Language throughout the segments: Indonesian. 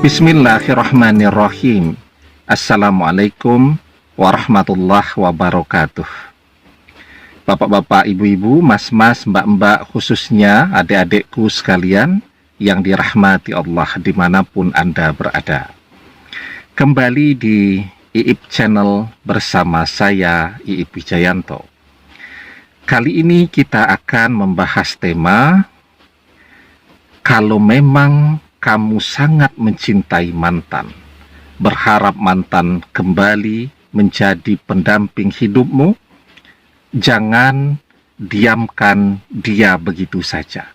Bismillahirrahmanirrahim. Assalamualaikum warahmatullahi wabarakatuh. Bapak-bapak, ibu-ibu, mas-mas, mbak-mbak, khususnya adik-adikku sekalian yang dirahmati Allah dimanapun Anda berada. Kembali di IIP Channel bersama saya, IIP Wijayanto. Kali ini kita akan membahas tema, kalau memang kamu sangat mencintai mantan, berharap mantan kembali menjadi pendamping hidupmu, jangan diamkan dia begitu saja.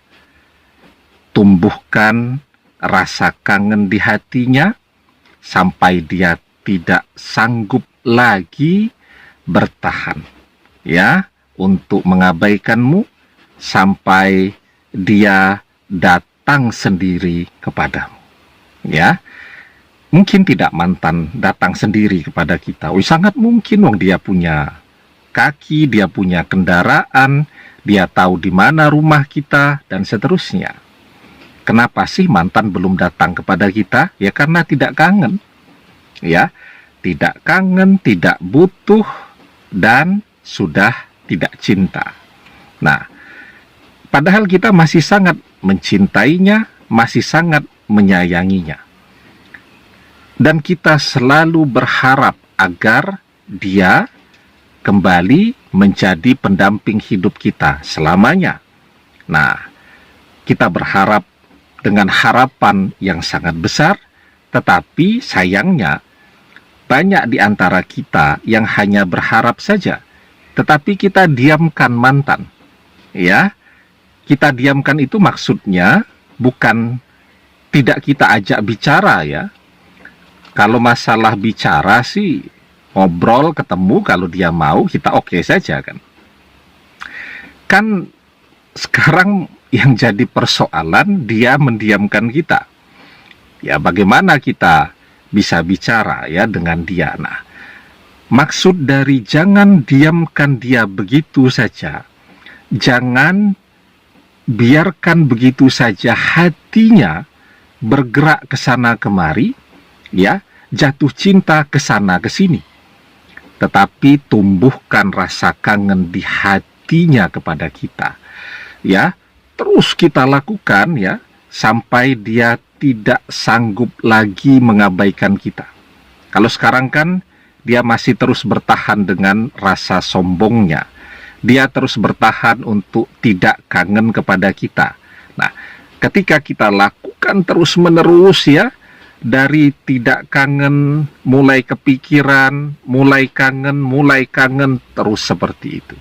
Tumbuhkan rasa kangen di hatinya sampai dia tidak sanggup lagi bertahan, ya, untuk mengabaikanmu sampai dia datang sendiri kepadamu, ya. Mungkin tidak mantan datang sendiri kepada kita. Sangat mungkin, wong dia punya kaki, dia punya kendaraan, dia tahu di mana rumah kita dan seterusnya. Kenapa sih mantan belum datang kepada kita? Ya karena tidak kangen, ya, tidak kangen, tidak butuh, dan sudah tidak cinta. Nah, padahal kita masih sangat mencintainya, masih sangat menyayanginya. Dan kita selalu berharap agar dia kembali menjadi pendamping hidup kita selamanya. Nah, kita berharap dengan harapan yang sangat besar, tetapi sayangnya banyak di antara kita yang hanya berharap saja, tetapi kita diamkan mantan. Ya, kita diamkan itu maksudnya bukan tidak kita ajak bicara, ya. Kalau masalah bicara sih, ngobrol, ketemu, kalau dia mau, kita oke saja, kan. Kan sekarang yang jadi persoalan, dia mendiamkan kita. Ya, bagaimana kita bisa bicara, ya, dengan dia? Nah, maksud dari jangan diamkan dia begitu saja, jangan biarkan begitu saja hatinya bergerak ke sana kemari, ya, jatuh cinta ke sana ke sini. Tetapi tumbuhkan rasa kangen di hatinya kepada kita, ya. Terus kita lakukan, ya, sampai dia tidak sanggup lagi mengabaikan kita. Kalau sekarang kan dia masih terus bertahan dengan rasa sombongnya. Dia terus bertahan untuk tidak kangen kepada kita. Nah, ketika kita lakukan terus-menerus, ya, dari tidak kangen, mulai kepikiran, mulai kangen, terus seperti itu.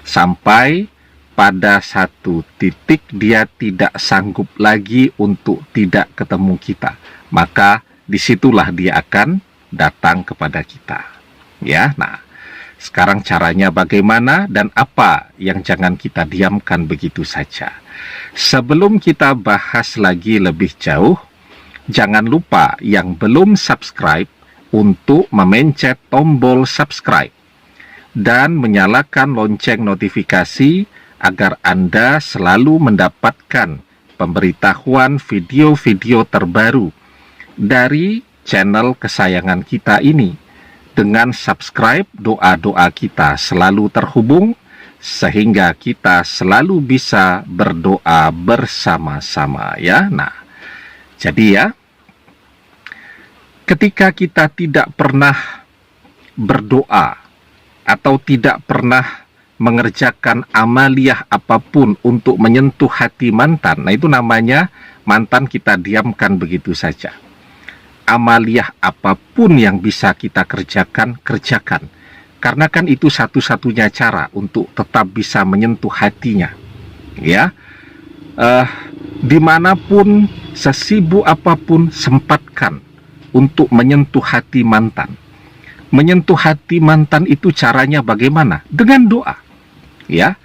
Sampai pada satu titik dia tidak sanggup lagi untuk tidak ketemu kita. Maka disitulah dia akan datang kepada kita. Ya, nah, sekarang caranya bagaimana dan apa yang jangan kita diamkan begitu saja. Sebelum kita bahas lagi lebih jauh, jangan lupa yang belum subscribe untuk memencet tombol subscribe dan menyalakan lonceng notifikasi agar Anda selalu mendapatkan pemberitahuan video-video terbaru dari channel kesayangan kita ini. Dengan subscribe, doa-doa kita selalu terhubung sehingga kita selalu bisa berdoa bersama-sama, ya. Nah, jadi, ya, ketika kita tidak pernah berdoa atau tidak pernah mengerjakan amaliyah apapun untuk menyentuh hati mantan, nah itu namanya mantan kita diamkan begitu saja. Amaliyah apapun yang bisa kita kerjakan, kerjakan. Karena kan itu satu-satunya cara untuk tetap bisa menyentuh hatinya, ya. Dimanapun, sesibuk apapun, sempatkan untuk menyentuh hati mantan. Menyentuh hati mantan itu caranya bagaimana? Dengan doa, ya.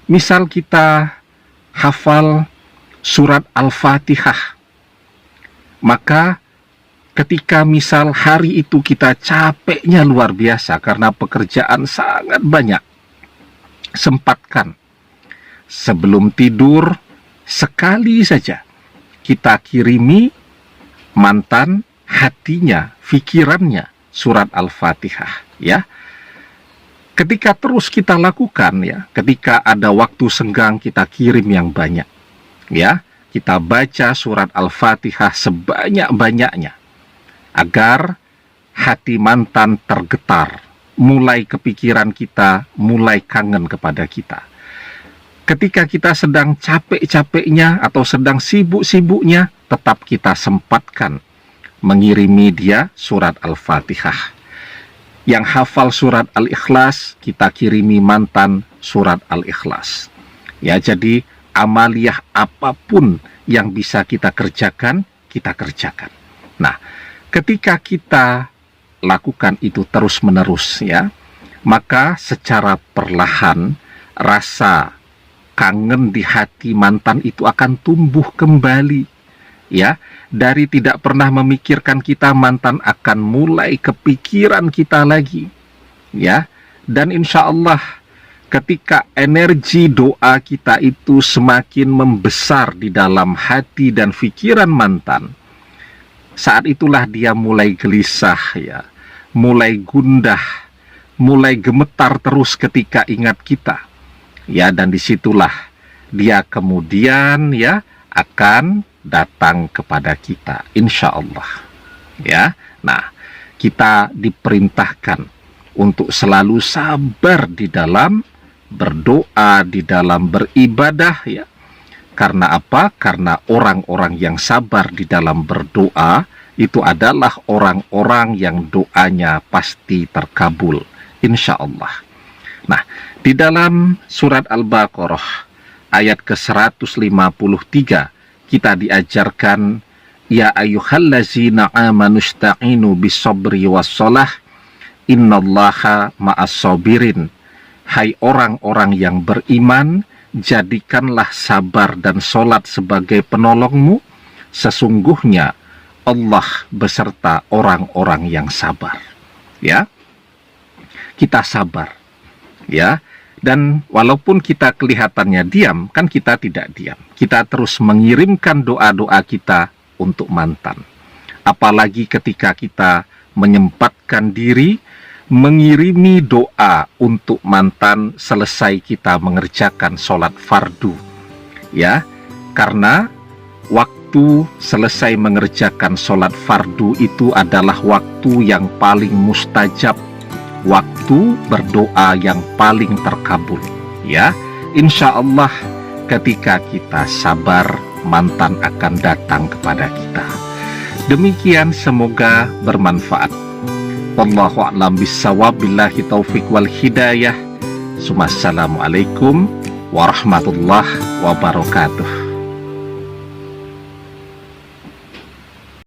Misal kita hafal surat Al-Fatihah, maka ketika misal hari itu kita capeknya luar biasa karena pekerjaan sangat banyak, sempatkan sebelum tidur sekali saja kita kirimi mantan, hatinya, pikirannya, surat Al-Fatihah, ya. Ketika terus kita lakukan, ya, ketika ada waktu senggang kita kirim yang banyak, ya, kita baca surat Al-Fatihah sebanyak-banyaknya agar hati mantan tergetar, mulai kepikiran kita, mulai kangen kepada kita. Ketika kita sedang capek-capeknya atau sedang sibuk-sibuknya, tetap kita sempatkan mengirimi dia surat Al-Fatihah. Yang hafal surat Al-Ikhlas, kita kirimi mantan surat Al-Ikhlas. Ya, jadi amaliyah apapun yang bisa kita kerjakan, kita kerjakan. Nah, ketika kita lakukan itu terus-menerus, ya, maka secara perlahan rasa kangen di hati mantan itu akan tumbuh kembali, ya. Dari tidak pernah memikirkan kita, mantan akan mulai kepikiran kita lagi, ya. Dan insya Allah ketika energi doa kita itu semakin membesar di dalam hati dan pikiran mantan, saat itulah dia mulai gelisah, ya, mulai gundah, mulai gemetar terus ketika ingat kita, ya. Dan disitulah dia kemudian, ya, akan datang kepada kita, insya Allah, ya. Nah, kita diperintahkan untuk selalu sabar di dalam berdoa, di dalam beribadah, ya. Karena apa? Karena orang-orang yang sabar di dalam berdoa itu adalah orang-orang yang doanya pasti terkabul, insya Allah. Nah, di dalam surat Al-Baqarah ayat ke-153 kita diajarkan, ya ayyuhallazina amanu ista'inu bis-sabri was-shalah innallaha ma'as-sabirin. Hai orang-orang yang beriman, jadikanlah sabar dan sholat sebagai penolongmu, sesungguhnya Allah beserta orang-orang yang sabar. Ya, kita sabar, ya. Dan walaupun kita kelihatannya diam, kan kita tidak diam. Kita terus mengirimkan doa-doa kita untuk mantan. Apalagi ketika kita menyempatkan diri mengirimi doa untuk mantan selesai kita mengerjakan sholat fardu, ya. Karena waktu selesai mengerjakan sholat fardu itu adalah waktu yang paling mustajab, waktu berdoa yang paling terkabul, ya. Insya Allah ketika kita sabar, mantan akan datang kepada kita. Demikian, semoga bermanfaat. Wallahu a'lam bishawab, billahi taufiq wal hidayah. Assalamualaikum warahmatullahi wabarakatuh.